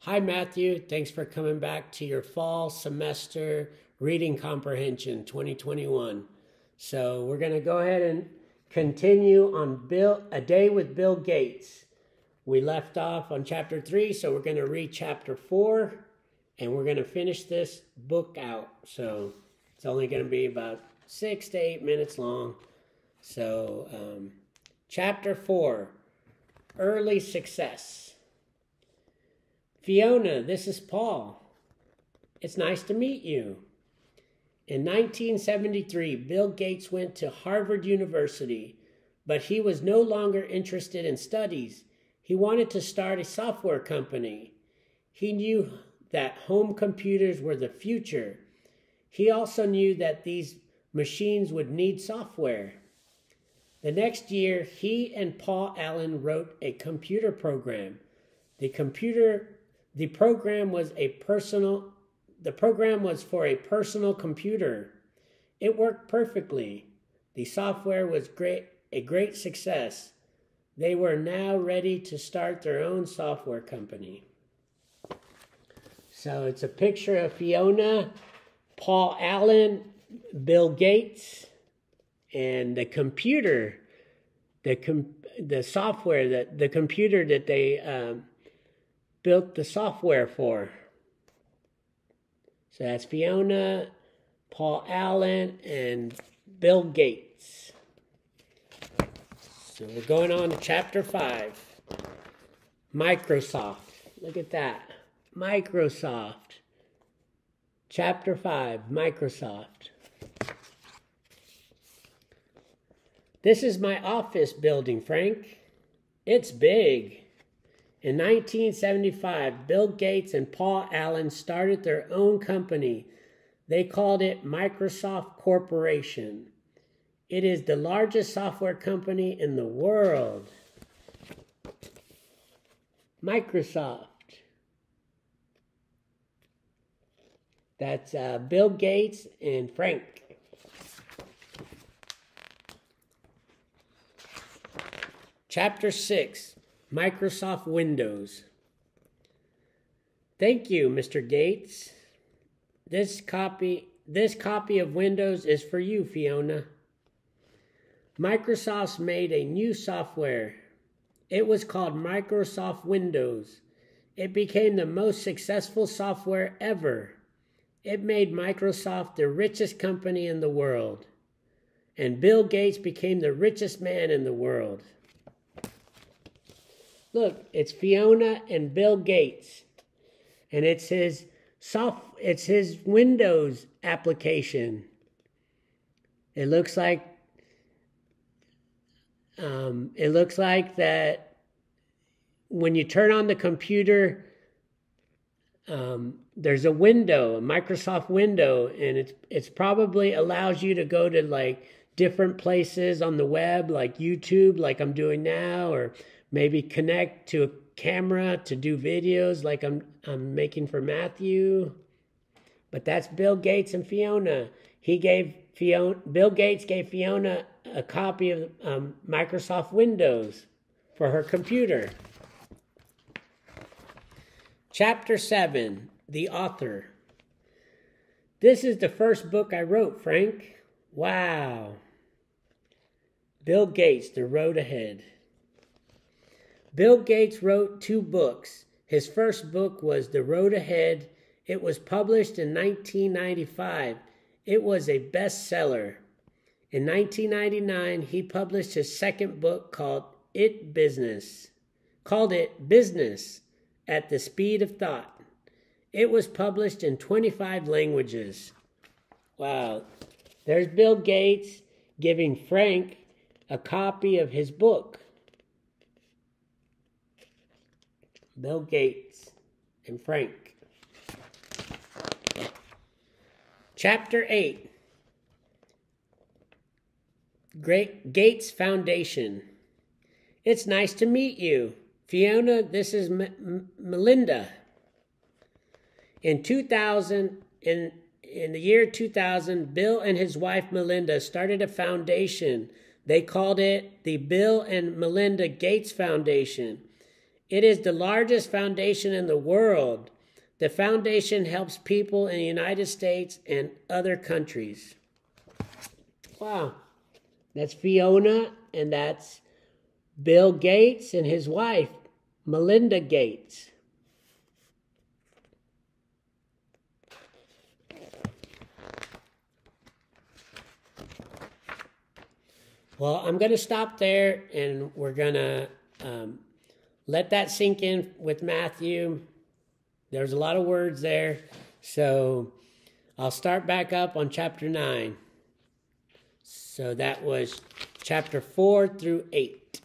Hi, Matthew. Thanks for coming back to your fall semester reading comprehension 2021. So we're going to go ahead and continue on A Day with Bill Gates. We left off on chapter 3, so we're going to read chapter 4, and we're going to finish this book out. So it's only going to be about 6 to 8 minutes long. So chapter 4, Early Success. Fiona, this is Paul. It's nice to meet you. In 1973, Bill Gates went to Harvard University, but he was no longer interested in studies. He wanted to start a software company. He knew that home computers were the future. He also knew that these machines would need software. The next year, he and Paul Allen wrote a computer program. The program was for a personal computer. It worked perfectly. The software was a great success. They were now ready to start their own software company. So it's a picture of Fiona, Paul Allen, Bill Gates, and the computer, the software, the computer that they built the software for. So that's Fiona, Paul Allen, and Bill Gates. So we're going on to chapter 5. Microsoft. Look at that. Microsoft. Chapter 5, Microsoft. This is my office building, Frank. It's big. In 1975, Bill Gates and Paul Allen started their own company. They called it Microsoft Corporation. It is the largest software company in the world. Microsoft. That's Bill Gates and Frank. Chapter 6. Microsoft Windows. Thank you, Mr. Gates. This copy of Windows is for you, Fiona. Microsoft's made a new software. It was called Microsoft Windows. It became the most successful software ever. It made Microsoft the richest company in the world. And Bill Gates became the richest man in the world. Look, it's Fiona and Bill Gates, and it's his Windows application. It looks like that when you turn on the computer, there's a window, a Microsoft window, and it's probably allows you to go to like different places on the web, like YouTube, like I'm doing now, or maybe connect to a camera to do videos like I'm making for Matthew. But that's Bill Gates and Fiona. Bill Gates gave Fiona a copy of Microsoft Windows for her computer. Chapter 7, The Author. This is the first book I wrote, Frank. Wow. Bill Gates, The Road Ahead. Bill Gates wrote 2 books. His first book was The Road Ahead. It was published in 1995. It was a bestseller. In 1999, he published his second book called it Business at the Speed of Thought. It was published in 25 languages. Wow. There's Bill Gates giving Frank a copy of his book. Bill Gates and Frank. Chapter 8. Gates Foundation. It's nice to meet you. Fiona, this is Melinda. In the year 2000, Bill and his wife Melinda started a foundation. They called it the Bill and Melinda Gates Foundation. It is the largest foundation in the world. The foundation helps people in the United States and other countries. Wow. That's Fiona, and that's Bill Gates and his wife, Melinda Gates. Well, I'm going to stop there, and we're going to let that sink in with Matthew. There's a lot of words there, so I'll start back up on chapter 9. So that was chapter 4 through 8.